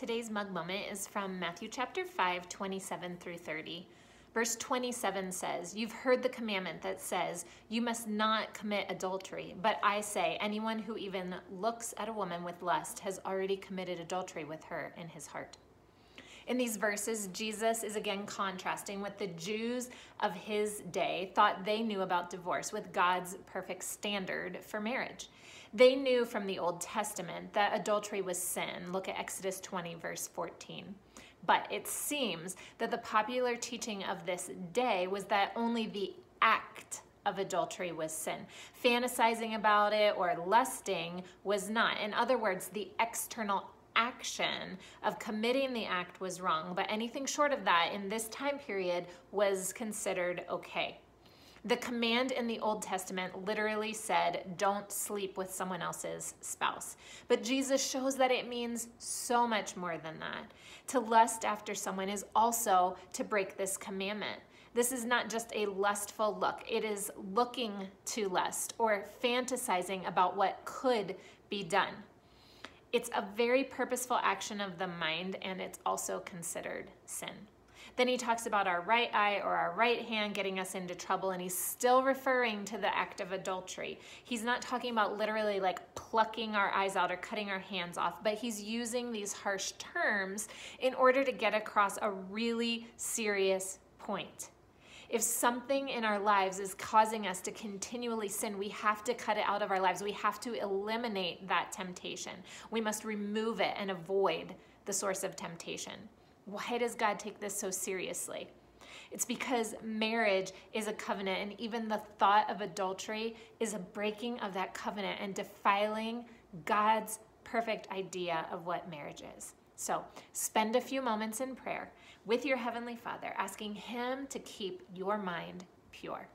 Today's mug moment is from Matthew chapter 5, 27 through 30. Verse 27 says, "You've heard the commandment that says, you must not commit adultery. But I say, anyone who even looks at a woman with lust has already committed adultery with her in his heart." In these verses, Jesus is again contrasting what the Jews of his day thought they knew about divorce with God's perfect standard for marriage. They knew from the Old Testament that adultery was sin. Look at Exodus 20, verse 14. But it seems that the popular teaching of this day was that only the act of adultery was sin. Fantasizing about it or lusting was not. In other words, the external action of committing the act was wrong, but anything short of that in this time period was considered okay. The command in the Old Testament literally said, don't sleep with someone else's spouse. But Jesus shows that it means so much more than that. To lust after someone is also to break this commandment. This is not just a lustful look. It is looking to lust or fantasizing about what could be done. It's a very purposeful action of the mind, and it's also considered sin. Then he talks about our right eye or our right hand getting us into trouble, and he's still referring to the act of adultery. He's not talking about literally like plucking our eyes out or cutting our hands off, but he's using these harsh terms in order to get across a really serious point. If something in our lives is causing us to continually sin, we have to cut it out of our lives. We have to eliminate that temptation. We must remove it and avoid the source of temptation. Why does God take this so seriously? It's because marriage is a covenant, and even the thought of adultery is a breaking of that covenant and defiling God's perfect idea of what marriage is. So spend a few moments in prayer with your Heavenly Father, asking Him to keep your mind pure.